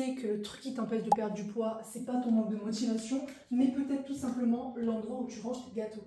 penser que le truc qui t'empêche de perdre du poids, c'est pas ton manque de motivation, mais peut-être tout simplement l'endroit où tu ranges tes gâteaux.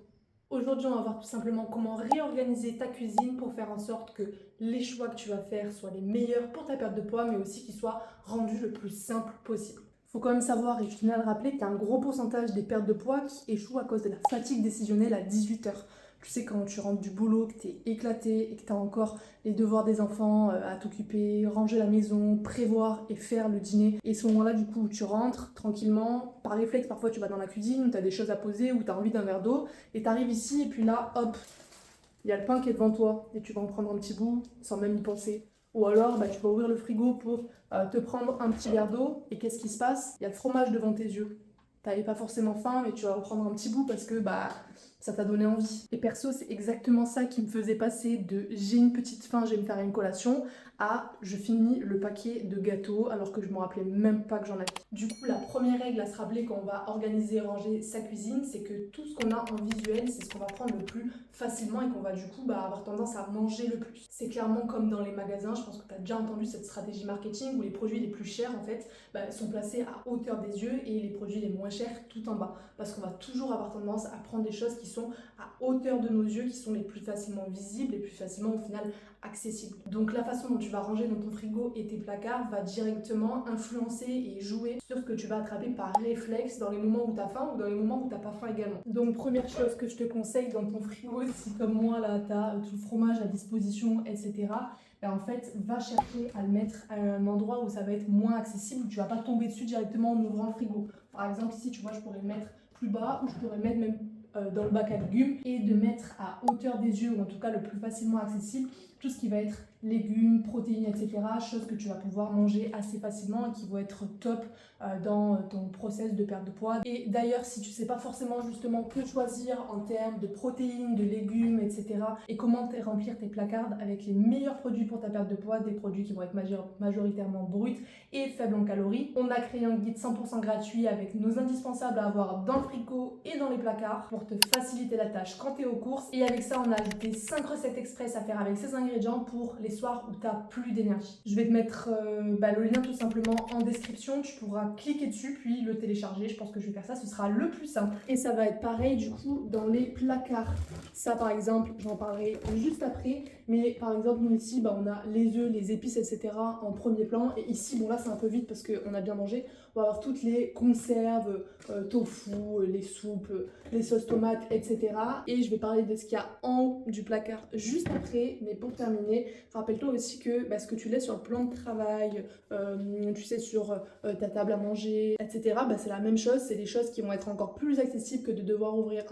Aujourd'hui, on va voir tout simplement comment réorganiser ta cuisine pour faire en sorte que les choix que tu vas faire soient les meilleurs pour ta perte de poids, mais aussi qu'ils soient rendus le plus simple possible. Faut quand même savoir, et je tenais à le rappeler, qu'il y a un gros pourcentage des pertes de poids qui échouent à cause de la fatigue décisionnelle à 18 heures. Tu sais, quand tu rentres du boulot, que tu es éclaté et que tu as encore les devoirs des enfants à t'occuper, ranger la maison, prévoir et faire le dîner. Et ce moment-là, du coup, tu rentres tranquillement, par réflexe, parfois tu vas dans la cuisine, tu as des choses à poser ou tu as envie d'un verre d'eau, et tu arrives ici, et puis là, hop, il y a le pain qui est devant toi, et tu vas en prendre un petit bout sans même y penser. Ou alors, tu vas ouvrir le frigo pour te prendre un petit verre d'eau, et qu'est-ce qui se passe? Il y a le fromage devant tes yeux. T'avais pas forcément faim, mais tu vas reprendre un petit bout parce que ça t'a donné envie. Et perso, c'est exactement ça qui me faisait passer de j'ai une petite faim, je vais me faire une collation, à je finis le paquet de gâteaux alors que je me rappelais même pas que j'en avais. Du coup, la première règle à se rappeler quand on va organiser et ranger sa cuisine, c'est que tout ce qu'on a en visuel, c'est ce qu'on va prendre le plus facilement et qu'on va du coup avoir tendance à manger le plus. C'est clairement comme dans les magasins, je pense que tu as déjà entendu cette stratégie marketing où les produits les plus chers en fait sont placés à hauteur des yeux et les produits les moins chers tout en bas. Parce qu'on va toujours avoir tendance à prendre des choses qui sont à hauteur de nos yeux, qui sont les plus facilement visibles et plus facilement au final accessibles. Donc la façon dont tu vas ranger dans ton frigo et tes placards va directement influencer et jouer sur ce que tu vas attraper par réflexe dans les moments où tu as faim ou dans les moments où tu n'as pas faim également. Donc première chose que je te conseille dans ton frigo, si comme moi là tu as tout le fromage à disposition, etc., en fait, va chercher à le mettre à un endroit où ça va être moins accessible, où tu vas pas tomber dessus directement en ouvrant le frigo. Par exemple, ici, tu vois, je pourrais le mettre plus bas ou je pourrais le mettre même dans le bac à légumes et de mettre à hauteur des yeux, ou en tout cas le plus facilement accessible, tout ce qui va être légumes, protéines, etc. Choses que tu vas pouvoir manger assez facilement et qui vont être top dans ton process de perte de poids. Et d'ailleurs, si tu sais pas forcément justement que choisir en termes de protéines, de légumes, etc. et comment remplir tes placards avec les meilleurs produits pour ta perte de poids, des produits qui vont être majoritairement bruts et faibles en calories, on a créé un guide 100% gratuit avec nos indispensables à avoir dans le frigo et dans les placards pour te faciliter la tâche quand tu es aux courses. Et avec ça, on a ajouté 5 recettes express à faire avec ces ingrédients pour les soirs où tu n'as plus d'énergie. Je vais te mettre le lien tout simplement en description. Tu pourras cliquer dessus puis le télécharger. Je pense que je vais faire ça, ce sera le plus simple. Et ça va être pareil du coup dans les placards. Ça par exemple, j'en parlerai juste après. Mais par exemple, nous ici, on a les œufs, les épices, etc. en premier plan. Et ici, bon là c'est un peu vite parce qu'on a bien mangé. On va avoir toutes les conserves, tofu, les soupes, les sauces tomates, etc. Et je vais parler de ce qu'il y a en haut du placard juste après. Mais pour terminer, rappelle-toi aussi que ce que tu laisses sur le plan de travail, tu sais, sur ta table à manger, etc. C'est la même chose. C'est des choses qui vont être encore plus accessibles que de devoir ouvrir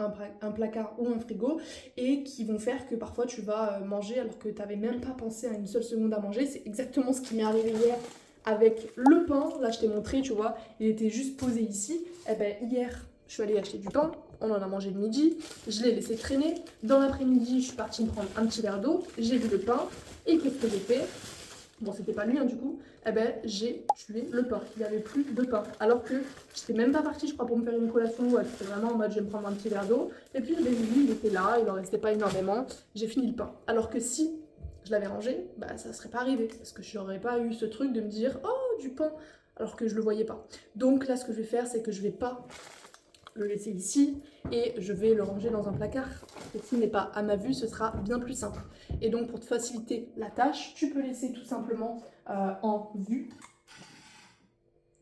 un placard ou un frigo et qui vont faire que parfois tu vas manger alors que tu n'avais même pas pensé à une seule seconde à manger. C'est exactement ce qui m'est arrivé hier avec le pain. Là, je t'ai montré, tu vois, il était juste posé ici. Hier, je suis allée acheter du pain. On en a mangé le midi. Je l'ai laissé traîner. Dans l'après-midi, je suis partie me prendre un petit verre d'eau. J'ai vu le pain. Et qu'est-ce que j'ai fait? Bon, c'était pas lui, du coup. J'ai tué le pain. Il n'y avait plus de pain. Alors que j'étais même pas partie, je crois, pour me faire une collation. C'était vraiment en mode, je vais me prendre un petit verre d'eau. Et puis, lui, il était là. Il en restait pas énormément. J'ai fini le pain. Alors que si je l'avais rangé, ça serait pas arrivé. Parce que je n'aurais pas eu ce truc de me dire, oh, du pain, alors que je le voyais pas. Donc là, ce que je vais faire, c'est que je vais pas le laisser ici et je vais le ranger dans un placard. Et s'il n'est pas à ma vue, ce sera bien plus simple. Et donc, pour te faciliter la tâche, tu peux laisser tout simplement en vue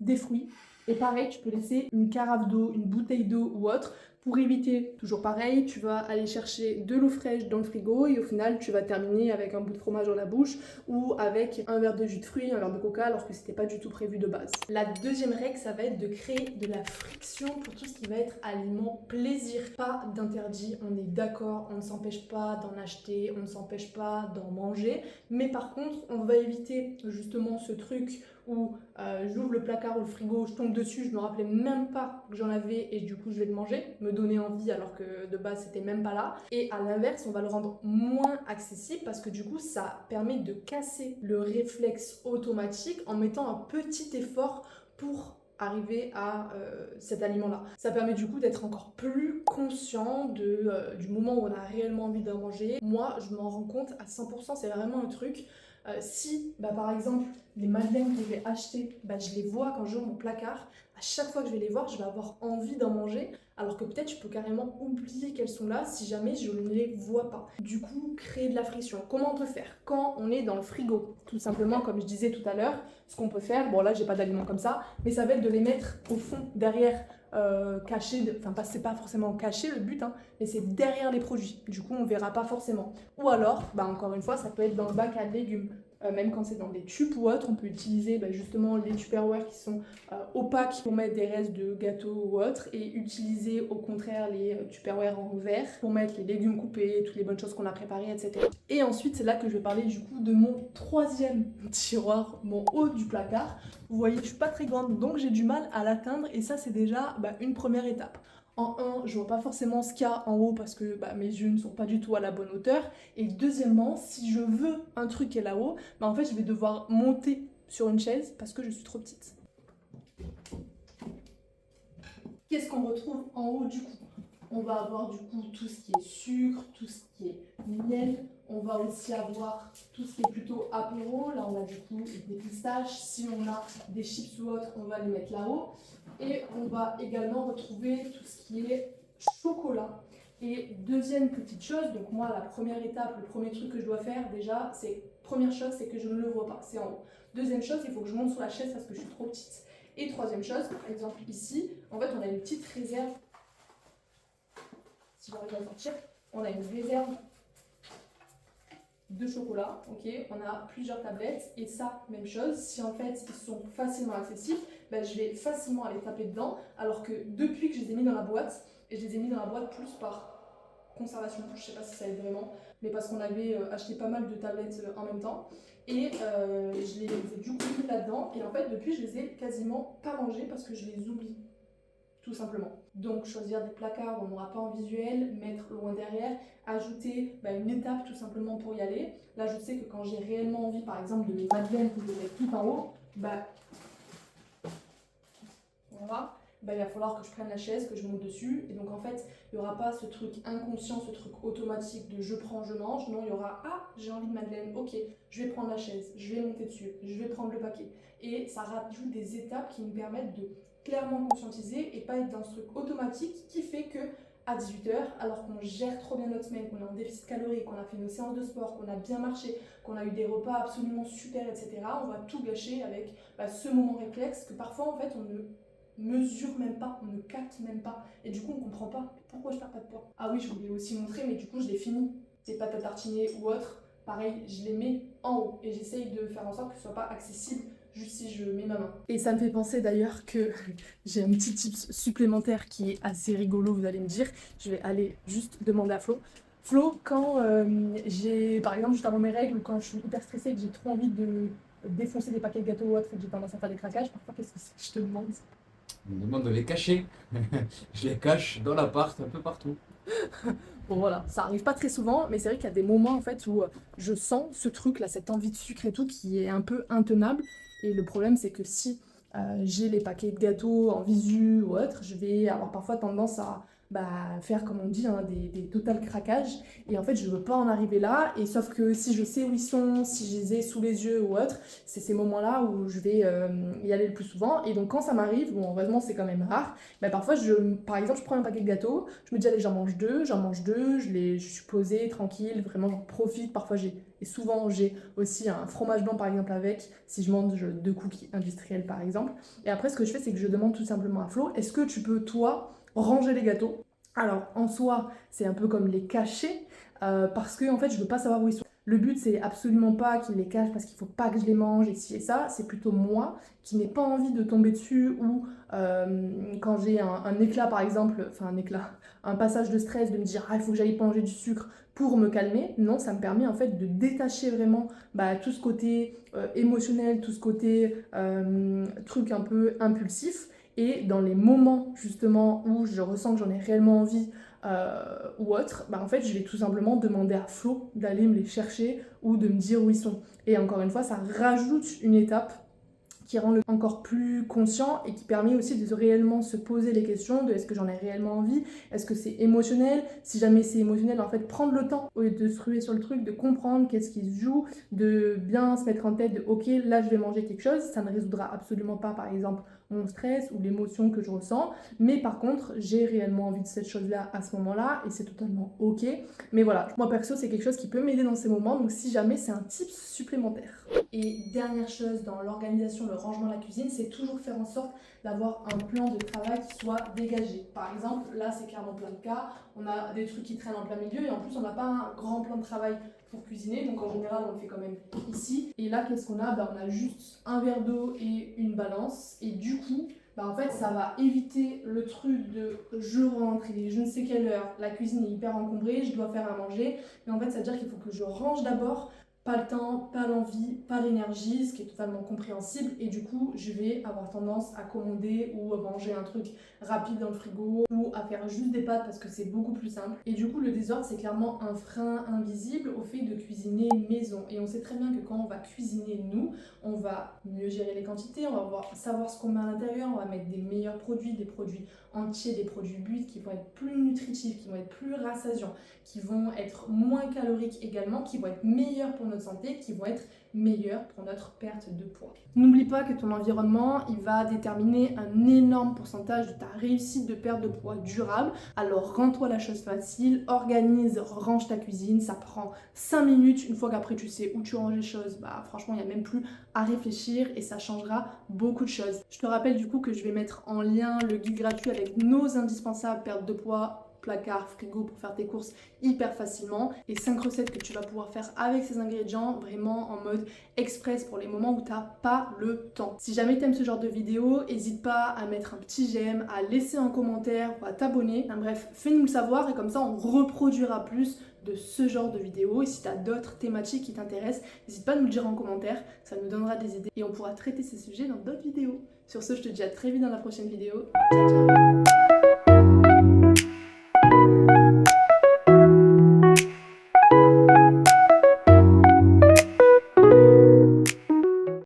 des fruits. Et pareil, tu peux laisser une carafe d'eau, une bouteille d'eau ou autre. Pour éviter, toujours pareil, tu vas aller chercher de l'eau fraîche dans le frigo et au final, tu vas terminer avec un bout de fromage dans la bouche ou avec un verre de jus de fruits, un verre de coca, alors que c'était pas du tout prévu de base. La deuxième règle, ça va être de créer de la friction pour tout ce qui va être aliment plaisir. Pas d'interdit, on est d'accord, on ne s'empêche pas d'en acheter, on ne s'empêche pas d'en manger, mais par contre, on va éviter justement ce truc où j'ouvre le placard ou le frigo, je tombe dessus, je me rappelais même pas que j'en avais et du coup je vais le manger, me donner envie alors que de base c'était même pas là. Et à l'inverse, on va le rendre moins accessible parce que du coup ça permet de casser le réflexe automatique en mettant un petit effort pour arriver à cet aliment-là. Ça permet du coup d'être encore plus conscient du moment où on a réellement envie d'en manger. Moi, je m'en rends compte à 100%, c'est vraiment un truc. Si, par exemple, les madeleines que je vais acheter, bah, je les vois quand j'ouvre mon placard. À chaque fois que je vais les voir, je vais avoir envie d'en manger, alors que peut-être je peux carrément oublier qu'elles sont là si jamais je ne les vois pas. Du coup, créer de la friction. Comment on peut faire quand on est dans le frigo? Tout simplement, comme je disais tout à l'heure, ce qu'on peut faire, bon là j'ai pas d'aliments comme ça, mais ça va être de les mettre au fond, derrière, cachés, enfin c'est pas forcément caché le but, hein, mais c'est derrière les produits. Du coup, on verra pas forcément. Ou alors, bah, encore une fois, ça peut être dans le bac à légumes. Même quand c'est dans des tubes ou autre, on peut utiliser bah, justement les Tupperware qui sont opaques pour mettre des restes de gâteaux ou autre, et utiliser au contraire les Tupperware en verre pour mettre les légumes coupés, toutes les bonnes choses qu'on a préparées, etc. Et ensuite, c'est là que je vais parler du coup de mon troisième tiroir, mon haut du placard. Vous voyez, je suis pas très grande, donc j'ai du mal à l'atteindre, et ça c'est déjà bah, une première étape. En un, je vois pas forcément ce qu'il y a en haut parce que bah, mes yeux ne sont pas du tout à la bonne hauteur. Et deuxièmement, si je veux un truc qui est là-haut, bah, en fait, je vais devoir monter sur une chaise parce que je suis trop petite. Qu'est-ce qu'on retrouve en haut du coup? On va avoir du coup tout ce qui est sucre, tout ce qui est miel. On va aussi avoir tout ce qui est plutôt apéro. Là, on a du coup des pistaches. Si on a des chips ou autre, on va les mettre là-haut. Et on va également retrouver tout ce qui est chocolat. Et deuxième petite chose, donc moi, la première étape, le premier truc que je dois faire déjà, première chose, c'est que je ne le vois pas, c'est en haut. Deuxième chose, il faut que je monte sur la chaise parce que je suis trop petite. Et troisième chose, par exemple ici, en fait, on a une petite réserve. Si j'arrive à sortir, on a une réserve de chocolat, ok, on a plusieurs tablettes, et ça, même chose, si en fait ils sont facilement accessibles, ben, je vais facilement aller taper dedans, alors que depuis que je les ai mis dans la boîte, et je les ai mis dans la boîte plus par conservation, je sais pas si ça aide vraiment, mais parce qu'on avait acheté pas mal de tablettes en même temps, et je les ai du coup mis là-dedans, et en fait depuis je les ai quasiment pas mangées parce que je les oublie. Tout simplement. Donc choisir des placards où on n'aura pas en visuel, mettre loin derrière, ajouter bah, une étape tout simplement pour y aller. Là je sais que quand j'ai réellement envie par exemple de mes madeleines que je mets tout en haut, bah, voilà, bah, il va falloir que je prenne la chaise, que je monte dessus. Et donc en fait il n'y aura pas ce truc inconscient, ce truc automatique de je prends, je mange. Non, il y aura ah j'ai envie de madeleine, ok, je vais prendre la chaise, je vais monter dessus, je vais prendre le paquet. Et ça rajoute des étapes qui nous permettent de clairement conscientiser et pas être dans ce truc automatique qui fait que à 18h, alors qu'on gère trop bien notre semaine, qu'on est en déficit calorique, qu'on a fait nos séances de sport, qu'on a bien marché, qu'on a eu des repas absolument super, etc., on va tout gâcher avec bah, ce moment réflexe que parfois en fait on ne mesure même pas, on ne capte même pas, et du coup on comprend pas pourquoi je perds pas de poids. Ah oui, je voulais aussi montrer, mais du coup je l'ai fini, ces pâtes à tartiner ou autre, pareil, je les mets en haut et j'essaye de faire en sorte que ce soit pas accessible juste si je mets ma main. Et ça me fait penser d'ailleurs que j'ai un petit tips supplémentaire qui est assez rigolo, vous allez me dire. Je vais aller juste demander à Flo. Flo, quand j'ai, par exemple, juste avant mes règles, ou quand je suis hyper stressée et que j'ai trop envie de défoncer des paquets de gâteaux ou autre et que j'ai tendance à faire des craquages, parfois, qu'est-ce que c'est que je te demande? On me demande de les cacher. Je les cache dans l'appart, un peu partout. Bon voilà, ça arrive pas très souvent, mais c'est vrai qu'il y a des moments en fait où je sens ce truc là, cette envie de sucre et tout qui est un peu intenable. Et le problème c'est que si j'ai les paquets de gâteaux en visu ou autre, je vais avoir parfois tendance à bah, faire comme on dit hein, des total craquages. Et en fait je veux pas en arriver là. Et sauf que si je sais où ils sont, si je les ai sous les yeux ou autre, c'est ces moments-là où je vais y aller le plus souvent. Et donc quand ça m'arrive, bon heureusement c'est quand même rare, bah, parfois par exemple je prends un paquet de gâteaux. Je me dis, allez, j'en mange deux, je suis posée, tranquille, vraiment, j'en profite. Parfois, et souvent, j'ai aussi un fromage blanc, par exemple, avec, si je mange deux cookies industriels, par exemple. Et après, ce que je fais, c'est que je demande tout simplement à Flo, est-ce que tu peux, toi, ranger les gâteaux? Alors, en soi, c'est un peu comme les cacher, parce que, en fait, je veux pas savoir où ils sont. Le but, c'est absolument pas qu'il les cache parce qu'il faut pas que je les mange et ci et ça. C'est plutôt moi qui n'ai pas envie de tomber dessus ou quand j'ai un éclat, par exemple, enfin un éclat, un passage de stress, de me dire ah, il faut que j'aille manger du sucre pour me calmer. Non, ça me permet en fait de détacher vraiment bah, tout ce côté émotionnel, tout ce côté truc un peu impulsif. Et dans les moments justement où je ressens que j'en ai réellement envie ou autre, bah, en fait je vais tout simplement demander à Flo d'aller me les chercher ou de me dire où ils sont. Et encore une fois, ça rajoute une étape qui rend le encore plus conscient et qui permet aussi de réellement se poser les questions de est-ce que j'en ai réellement envie, est-ce que c'est émotionnel, si jamais c'est émotionnel, en fait prendre le temps au lieu de se ruer sur le truc, de comprendre qu'est-ce qui se joue, de bien se mettre en tête de ok là je vais manger quelque chose, ça ne résoudra absolument pas par exemple mon stress ou l'émotion que je ressens, mais par contre j'ai réellement envie de cette chose-là à ce moment-là et c'est totalement ok. Mais voilà, moi perso c'est quelque chose qui peut m'aider dans ces moments, donc si jamais c'est un tip supplémentaire. Et dernière chose dans l'organisation, le rangement de la cuisine, c'est toujours faire en sorte d'avoir un plan de travail qui soit dégagé. Par exemple, là c'est clairement plein de cas, on a des trucs qui traînent en plein milieu et en plus on n'a pas un grand plan de travail pour cuisiner, donc en général on le fait quand même ici. Et là qu'est-ce qu'on a? On a juste un verre d'eau et une balance, et du coup en fait ça va éviter le truc de je rentre, il est je ne sais quelle heure, la cuisine est hyper encombrée, je dois faire à manger, mais en fait ça veut dire qu'il faut que je range d'abord. Pas le temps, pas l'envie, pas l'énergie, ce qui est totalement compréhensible, et du coup je vais avoir tendance à commander ou à manger un truc rapide dans le frigo ou à faire juste des pâtes parce que c'est beaucoup plus simple. Et du coup le désordre c'est clairement un frein invisible au fait de cuisiner maison, et on sait très bien que quand on va cuisiner nous, on va mieux gérer les quantités, on va savoir ce qu'on met à l'intérieur, on va mettre des meilleurs produits, des produits entiers, des produits buts qui vont être plus nutritifs, qui vont être plus rassasiants, qui vont être moins caloriques également, qui vont être meilleurs pour notre santé, qui vont être meilleurs pour notre perte de poids. N'oublie pas que ton environnement, il va déterminer un énorme pourcentage de ta réussite de perte de poids durable. Alors rends-toi la chose facile, organise, range ta cuisine, ça prend 5 minutes, une fois qu'après tu sais où tu ranges les choses, franchement il n'y a même plus à réfléchir et ça changera beaucoup de choses. Je te rappelle du coup que je vais mettre en lien le guide gratuit avec nos indispensables perte de poids, placard, frigo pour faire tes courses hyper facilement, et 5 recettes que tu vas pouvoir faire avec ces ingrédients vraiment en mode express pour les moments où t'as pas le temps. Si jamais t'aimes ce genre de vidéo, n'hésite pas à mettre un petit j'aime, à laisser un commentaire ou à t'abonner. Bref, fais-nous le savoir et comme ça on reproduira plus de ce genre de vidéos. Et si t'as d'autres thématiques qui t'intéressent, n'hésite pas à nous le dire en commentaire, ça nous donnera des idées et on pourra traiter ces sujets dans d'autres vidéos. Sur ce, je te dis à très vite dans la prochaine vidéo. Ciao ciao.